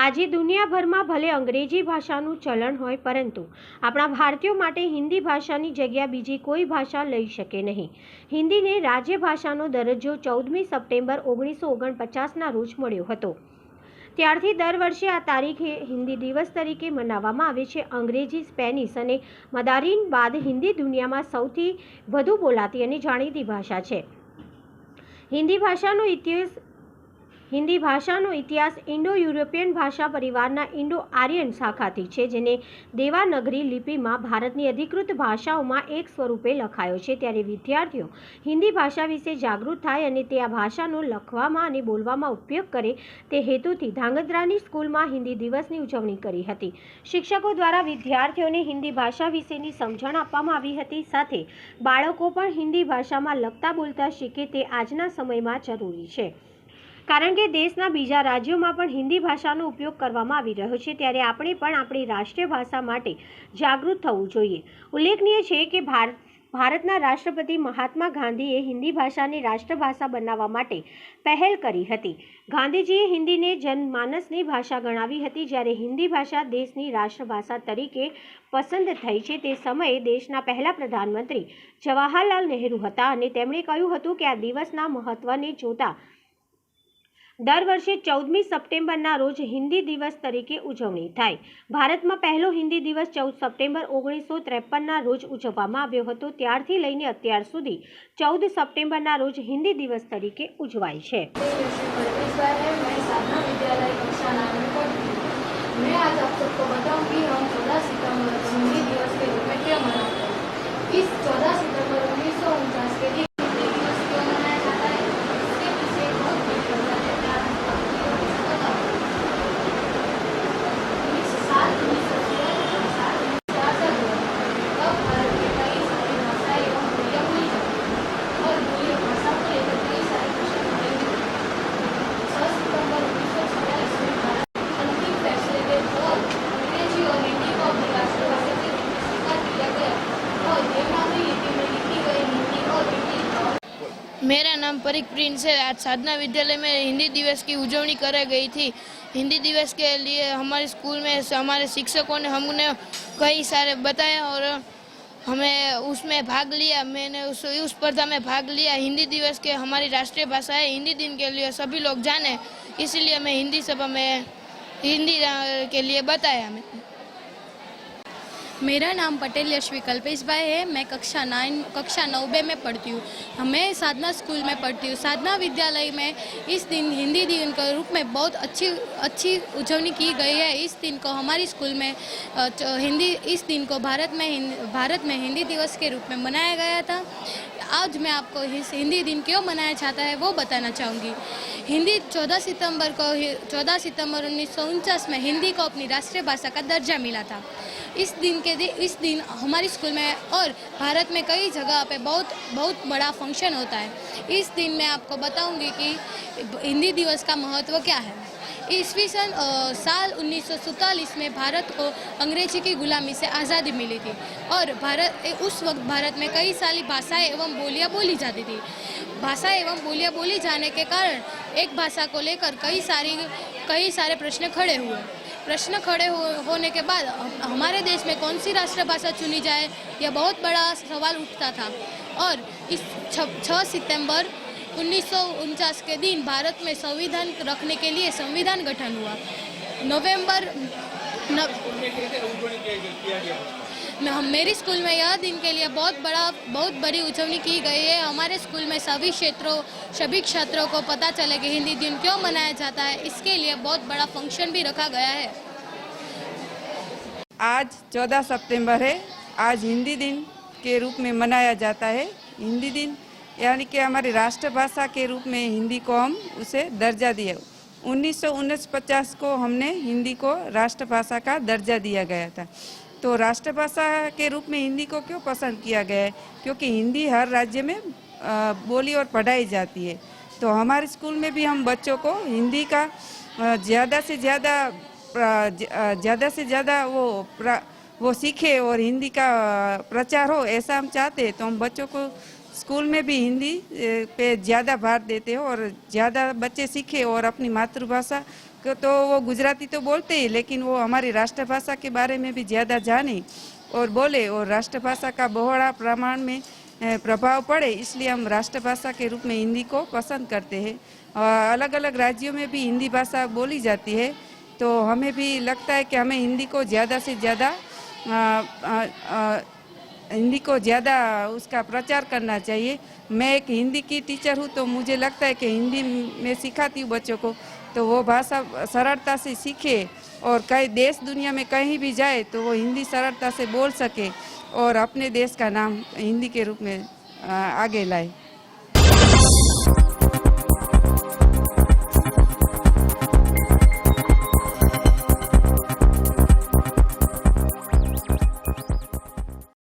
આજે દુનિયાભરમાં ભલે અંગ્રેજી ભાષાનું ચલણ હોય, પરંતુ આપણા ભારતીયો માટે હિન્દી ભાષાની જગ્યા બીજી કોઈ ભાષા લઈ શકે નહીં. હિન્દીને રાજ્ય ભાષાનો દરજ્જો 14મી સપ્ટેમ્બર 1949ના રોજ મળ્યો હતો. ત્યારથી દર વર્ષે આ તારીખે હિન્દી દિવસ તરીકે મનાવવામાં આવે છે. અંગ્રેજી, સ્પેનિશ અને મંદારિન બાદ હિન્દી દુનિયામાં સૌથી વધુ બોલાતી અને જાણીતી ભાષા છે. હિન્દી ભાષાનો ઇતિહાસ ઇન્ડો યુરોપિયન ભાષા પરિવારના ઇન્ડો આર્યન શાખાથી છે, જેને દેવાનગરી લિપિમાં ભારતની અધિકૃત ભાષાઓમાં એક સ્વરૂપે લખાયો છે. ત્યારે વિદ્યાર્થીઓ હિન્દી ભાષા વિશે જાગૃત થાય અને તે આ ભાષાનો લખવામાં અને બોલવામાં ઉપયોગ કરે તે હેતુથી ધાંગધ્રાની સ્કૂલમાં હિન્દી દિવસની ઉજવણી કરી હતી. શિક્ષકો દ્વારા વિદ્યાર્થીઓને હિન્દી ભાષા વિશેની સમજણ આપવામાં આવી હતી. સાથે બાળકો પણ હિન્દી ભાષામાં લખતા બોલતા શીખે તે આજના સમયમાં જરૂરી છે, કારણ કે દેશના બીજા રાજ્યોમાં પણ હિન્દી ભાષાનો ઉપયોગ કરવામાં આવી રહ્યો છે. ત્યારે આપણે પણ આપણી રાષ્ટ્રીય ભાષા માટે જાગૃત થવું જોઈએ. ઉલ્લેખનીય છે કે ભારતના રાષ્ટ્રપતિ મહાત્મા ગાંધીએ હિન્દી ભાષાને રાષ્ટ્રભાષા બનાવવા માટે પહેલ કરી હતી. ગાંધીજીએ હિન્દીને જનમાનસની ભાષા ગણાવી હતી. જ્યારે હિન્દી ભાષા દેશની રાષ્ટ્રભાષા તરીકે પસંદ થઈ છે તે સમયે દેશના પહેલા પ્રધાનમંત્રી જવાહરલાલ નહેરુ હતા અને તેમણે કહ્યું હતું કે આ દિવસના મહત્વને જોતા દર વર્ષે 14મી સપ્ટેમ્બરના રોજ હિન્દી દિવસ તરીકે ઉજવણી થાય. ભારતમાં પહેલો હિન્દી દિવસ 14 સપ્ટેમ્બર 1953ના રોજ ઉજવવામાં આવ્યો હતો. ત્યારથી લઈને અત્યાર સુધી 14 સપ્ટેમ્બરના રોજ હિન્દી દિવસ તરીકે ઉજવાય છે. मैं आज आप सबको बताऊं कि हम 14 सितंबर को हिंदी दिवस के रूप में क्यों मनाते हैं. इस 14 सितंबर 1949 के दिन हिंदी दिवस क्यों मनाया जाता है, इसके पीछे एक बहुत बड़ी वजह है. इस साल 1947 आजाद हुआ, तब भारत के कई सारी भाषाएं एवं बोलियां बोली जाती थी और बोली भाषा को लेकर कई सारे प्रश्न उठे भी थे. 6 सितंबर 1946 में भारत अंतिम फैसले के बाद अंग्रेजी और हिंदी को अपनी राष्ट्रभाषा के रूप में स्वीकार किया गया और देवनागरी लिपि में लिखी गई हिंदी और हिंदी। मेरा नाम परीक प्रिंस है। आज साधना विद्यालय में हिंदी दिवस की उजवनी कराई गई थी। हिंदी दिवस के लिए हमारे स्कूल में हमारे शिक्षकों ने हमने कई सारे बताया और हमें उसमें भाग लिया। मैंने उस स्पर्धा में भाग लिया। हिंदी दिवस के हमारी राष्ट्रीय भाषा है, हिंदी दिन के लिए सभी लोग जाने, इसलिए मैं हिंदी सभा में हिंदी के लिए बताया। मेरा नाम पटेल यशवी कल्पेश भाई है। मैं कक्षा 9B में पढ़ती हूँ। मैं साधना स्कूल में पढ़ती हूँ। साधना विद्यालय में इस दिन हिंदी दिन के रूप में बहुत अच्छी उजवनी की गई है। इस दिन को हमारी स्कूल में इस दिन को भारत में हिंदी दिवस के रूप में मनाया गया था। आज मैं आपको हिंदी दिन क्यों मनाया जाता है वो बताना चाहूँगी। हिंदी 14 सितंबर 1949 में हिंदी को अपनी राष्ट्रीय भाषा का दर्जा मिला था। इस दिन हमारी स्कूल में और भारत में कई जगह पे बहुत बड़ा फंक्शन होता है। इस दिन मैं आपको बताऊंगी कि हिंदी दिवस का महत्व क्या है। ईस्वी सन साल 1947 में भारत को अंग्रेजी की गुलामी से आज़ादी मिली थी और उस वक्त भारत में कई सारी भाषाएं एवं बोलियां बोली जाती थी। भाषा एवं बोलियां बोली जाने के कारण एक भाषा को लेकर कई सारे प्रश्न खड़े हुए। होने के बाद हमारे देश में कौन सी राष्ट्रभाषा चुनी जाए, यह बहुत बड़ा सवाल उठता था। और इस 6 सितंबर 1949 के दिन भारत में संविधान रखने के लिए संविधान गठन हुआ। मेरी स्कूल में यह दिन के लिए बहुत बड़ी उजवनी की गई है। हमारे स्कूल में सभी छात्रों को पता चले कि हिंदी दिन क्यों मनाया जाता है, इसके लिए बहुत बड़ा फंक्शन भी रखा गया है। आज 14 सितंबर है। आज हिंदी दिन के रूप में मनाया जाता है। हिंदी दिन यानी कि हमारी राष्ट्रभाषा के रूप में हिंदी को हम उसे दर्जा दिया। 1949 को हमने हिंदी को राष्ट्रभाषा का दर्जा दिया गया था। तो राष्ट्रभाषा के रूप में हिंदी को क्यों पसंद किया गया है? क्योंकि हिंदी हर राज्य में बोली और पढ़ाई जाती है। तो हमारे स्कूल में भी हम बच्चों को हिंदी का ज़्यादा से ज़्यादा वो सीखे और हिंदी का प्रचार हो, ऐसा हम चाहते हैं। तो हम बच्चों को स्कूल में भी हिंदी पे ज़्यादा भार देते हैं और ज़्यादा बच्चे सीखे और अपनी मातृभाषा तो वो गुजराती तो बोलते ही, लेकिन वो हमारी राष्ट्रभाषा के बारे में भी ज़्यादा जाने और बोले और राष्ट्रभाषा का बहुड़ा प्रमाण में प्रभाव पड़े, इसलिए हम राष्ट्रभाषा के रूप में हिंदी को पसंद करते हैं। अलग अलग राज्यों में भी हिंदी भाषा बोली जाती है, तो हमें भी लगता है कि हमें हिंदी को ज़्यादा से ज़्यादा उसका प्रचार करना चाहिए। मैं एक हिंदी की टीचर हूँ, तो मुझे लगता है कि हिंदी में सिखाती हूँ बच्चों को, तो वो भाषा सरलता से सीखे और कई देश दुनिया में कहीं भी जाए तो वो हिंदी सरलता से बोल सके और अपने देश का नाम हिंदी के रूप में आगे लाए।